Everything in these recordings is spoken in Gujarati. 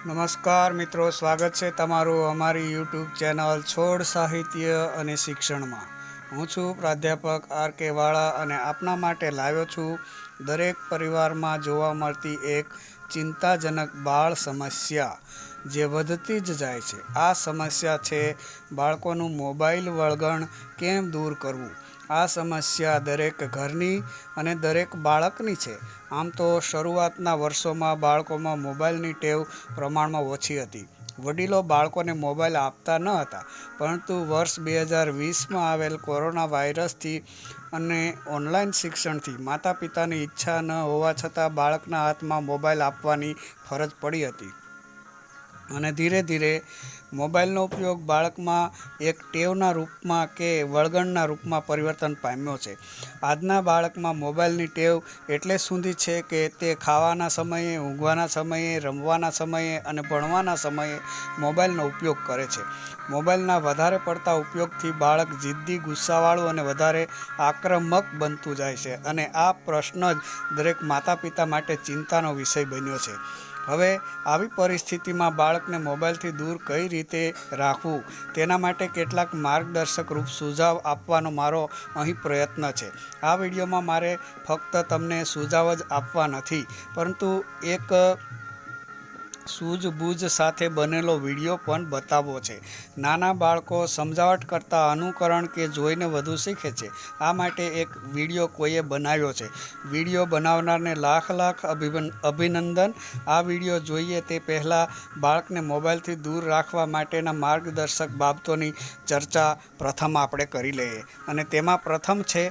નમસ્કાર મિત્રો, સ્વાગત છે તમારું અમારી યુટ્યુબ ચેનલ છોડ સાહિત્ય અને શિક્ષણમાં. હું છું પ્રાધ્યાપક આર કે વાળા અને આપના માટે લાવ્યો છું દરેક પરિવારમાં જોવા મળતી એક ચિંતાજનક બાળ સમસ્યા જે વધતી જ જાય છે. આ સમસ્યા છે બાળકોનું મોબાઈલ વળગણ કેમ દૂર કરવું. આ સમસ્યા દરેક ઘરની અને દરેક બાળકની છે. આમ તો શરૂઆતના વર્ષોમાં બાળકોમાં મોબાઈલની ટેવ પ્રમાણમાં ઓછી હતી. વડીલો બાળકોને મોબાઈલ આપતા ન હતા, પરંતુ વર્ષ 2020માં આવેલ કોરોના વાયરસથી અને ઓનલાઈન શિક્ષણથી માતા પિતાની ઈચ્છા ન હોવા છતાં બાળકના હાથમાં મોબાઈલ આપવાની ફરજ પડી હતી. અને ધીરે ધીરે મોબાઈલનો ઉપયોગ બાળકમાં એક ટેવના રૂપમાં કે વળગણના રૂપમાં પરિવર્તન પામ્યો છે. આજના બાળકમાં મોબાઈલની ટેવ એટલે સુધી છે કે તે ખાવાના સમયે, ઊંઘવાના સમયે, રમવાના સમયે અને ભણવાના સમયે મોબાઈલનો ઉપયોગ કરે છે. મોબાઈલના વધારે પડતા ઉપયોગથી બાળક જિદ્દી, ગુસ્સાવાળું અને વધારે આક્રમક બનતું જાય છે. અને આ પ્રશ્ન જ દરેક માતા પિતા માટે ચિંતાનો વિષય બન્યો છે. હવે આવી પરિસ્થિતિમાં બાળકને મોબાઈલથી દૂર કઈ રીતે રાખવું તેના માટે કેટલાક માર્ગદર્શક રૂપ સુઝાવ આપવાનો મારો અહીં પ્રયત્ન છે. આ વિડીયોમાં મારે ફક્ત તમને સુઝાવ જ આપવા નથી, પરંતુ એક સૂઝબૂઝ સાથે બનેલો વિડીયો પણ બતાવવો છે. નાના બાળકો સમજાવટ કરતાં અનુકરણ કે જોઈને વધુ શીખે છે. આ માટે એક વિડીયો કોઈએ બનાવ્યો છે. વિડીયો બનાવનારને લાખ લાખ અભિનંદન. આ વિડીયો જોઈએ તે પહેલાં બાળકને મોબાઈલથી દૂર રાખવા માટેના માર્ગદર્શક બાબતોની ચર્ચા પ્રથમ આપણે કરી લઈએ. અને તેમાં પ્રથમ છે,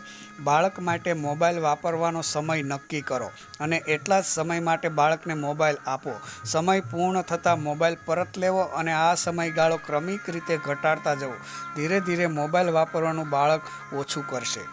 બાળક માટે મોબાઈલ વાપરવાનો સમય નક્કી કરો અને એટલા જ સમય માટે બાળકને મોબાઈલ આપો. સમય પૂર્ણ થતાં મોબાઈલ પરત લેવો અને આ સમયગાળો ક્રમિક રીતે ઘટાડતા જવો. ધીરે ધીરે મોબાઈલ વાપરવાનું બાળક ઓછું કરશે.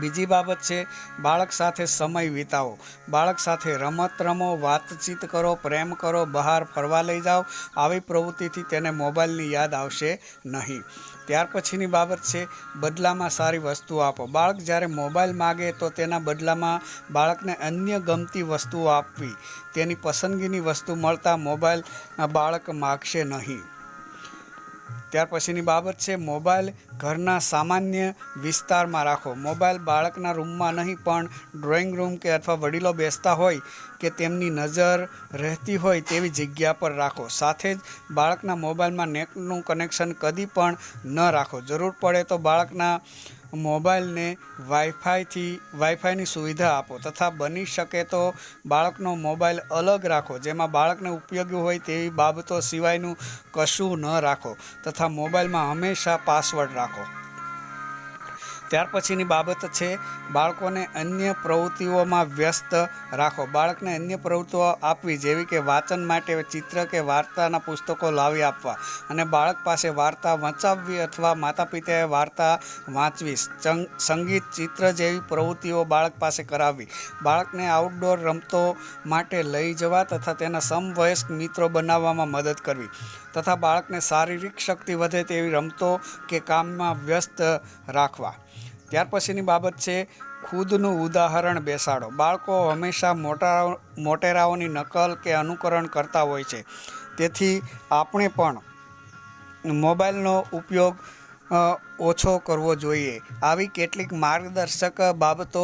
બીજી બાબત છે, બાળક સાથે સમય વિતાવો. બાળક સાથે રમત રમો, વાતચીત કરો, પ્રેમ કરો, બહાર ફરવા લઈ જાઓ. આવી પ્રવૃત્તિથી તેને મોબાઈલની યાદ આવશે નહીં. ત્યાર પછીની બાબત છે, બદલામાં સારી વસ્તુઓ આપો. બાળક જ્યારે મોબાઈલ માગે તો તેના બદલામાં બાળકને અન્ય ગમતી વસ્તુઓ આપવી. તેની પસંદગીની વસ્તુ મળતા મોબાઈલ બાળક માગશે નહીં. ત્યાર પછીની બાબત છે, મોબાઈલ ઘરના સામાન્ય વિસ્તારમાં રાખો. મોબાઈલ બાળકના રૂમમાં નહીં, પણ ડ્રોઈંગ રૂમ કે અથવા વડીલો બેસતા હોય કે તેમની નજર રહેતી હોય તેવી જગ્યા પર રાખો. સાથે જ બાળકના મોબાઈલમાં નેટનું કનેક્શન કદી પણ ન રાખો. જરૂર પડે તો બાળકના મોબાઈલને વાઈફાઈની સુવિધા આપો તથા બની શકે તો બાળકનો મોબાઈલ અલગ રાખો, જેમાં બાળકને ઉપયોગી હોય તેવી બાબતો સિવાયનું કશું ન રાખો તથા મોબાઈલમાં હંમેશા પાસવર્ડ રાખો. ત્યાર પછીની બાબત છે, બાળકોને અન્ય પ્રવૃત્તિઓમાં વ્યસ્ત રાખો. બાળકને અન્ય પ્રવૃત્તિઓ આપવી, જેવી કે વાંચન માટે ચિત્ર કે વાર્તાના પુસ્તકો લાવી આપવા અને બાળક પાસે વાર્તા વંચાવવી અથવા માતા પિતાએ વાર્તા વાંચવી. સંગીત, ચિત્ર જેવી પ્રવૃત્તિઓ બાળક પાસે કરાવવી. બાળકને આઉટડોર રમતો માટે લઈ જવા તથા તેના સમવયસ્ક મિત્રો બનાવવામાં મદદ કરવી તથા બાળકને શારીરિક શક્તિ વધે તેવી રમતો કે કામમાં વ્યસ્ત રાખવા. ત્યાર પછીની બાબત છે, ખુદનું ઉદાહરણ બેસાડો. બાળકો હંમેશા મોટેરાઓની નકલ કે અનુકરણ કરતા હોય છે. તેથી આપણે પણ મોબાઈલનો ઉપયોગ ઓછો કરવો જોઈએ. આવી કેટલીક માર્ગદર્શક બાબતો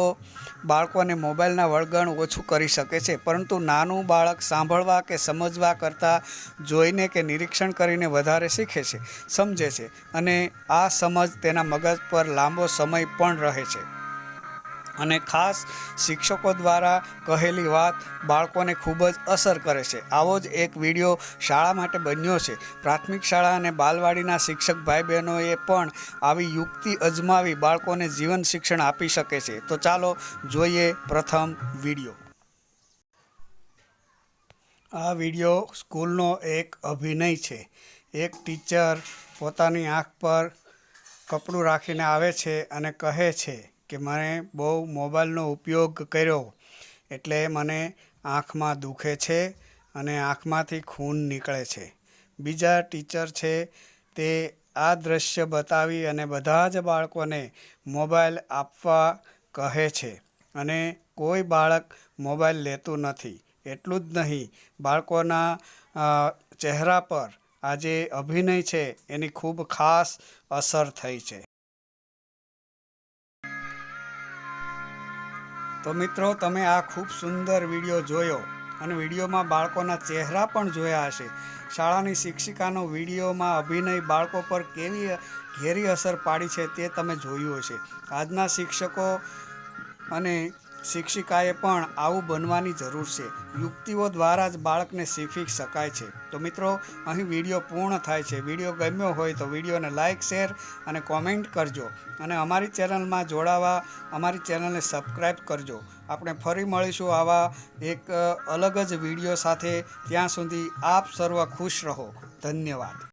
બાળકોને મોબાઈલના વળગણ ઓછું કરી શકે છે, પરંતુ નાનું બાળક સાંભળવા કે સમજવા કરતાં જોઈને કે નિરીક્ષણ કરીને વધારે શીખે છે, સમજે છે અને આ સમજ તેના મગજ પર લાંબો સમય પણ રહે છે. અને ખાસ શિક્ષકો દ્વારા કહેલી વાત બાળકોને ખૂબ જ અસર કરે છે. આવો જ એક વિડીયો શાળા માટે બન્યો છે. પ્રાથમિક શાળા અને બાલવાડીના શિક્ષક ભાઈ બહેનોએ પણ આવી યુક્તિ અજમાવી બાળકોને જીવન શિક્ષણ આપી શકે છે. તો ચાલો જોઈએ પ્રથમ વિડીયો. આ વિડીયો સ્કૂલનો એક અભિનય છે. એક ટીચર પોતાની આંખ પર કપડું રાખીને આવે છે અને કહે છે કે મને બહુ મોબાઈલનો ઉપયોગ કર્યો એટલે મને આંખમાં દુખે છે અને આંખમાંથી ખૂન નીકળે છે. બીજા ટીચર છે તે આ દ્રશ્ય બતાવી અને બધા જ બાળકોને મોબાઈલ આપવા કહે છે અને કોઈ બાળક મોબાઈલ લેતું નથી. એટલું જ નહીં, બાળકોના ચહેરા પર આ જે અભિનય છે એની ખૂબ ખાસ અસર થઈ છે. તો મિત્રો, તમે આ ખૂબ સુંદર વિડીયો જોયો અને વિડીયોમાં બાળકોના ચહેરા પણ જોયા હશે. શાળાની શિક્ષિકાનો વિડીયોમાં અભિનય બાળકો પર કેવી ઘેરી અસર પાડી છે તે તમે જોયું હશે. આજના શિક્ષકો અને શિક્ષિકાએ પણ આવું બનવાની જરૂર છે. યુક્તિઓ દ્વારા જ બાળકને શીખવી શકાય છે. તો મિત્રો, અહીં વિડીયો પૂર્ણ થાય છે. વિડીયો ગમ્યો હોય તો વિડીયોને લાઇક, શેર અને કોમેન્ટ કરજો અને અમારી ચેનલમાં જોડાવા અમારી ચેનલને સબસ્ક્રાઈબ કરજો. આપણે ફરી મળીશું આવા એક અલગ જ વિડીયો સાથે. ત્યાં સુધી આપ સર્વ ખુશ રહો. ધન્યવાદ.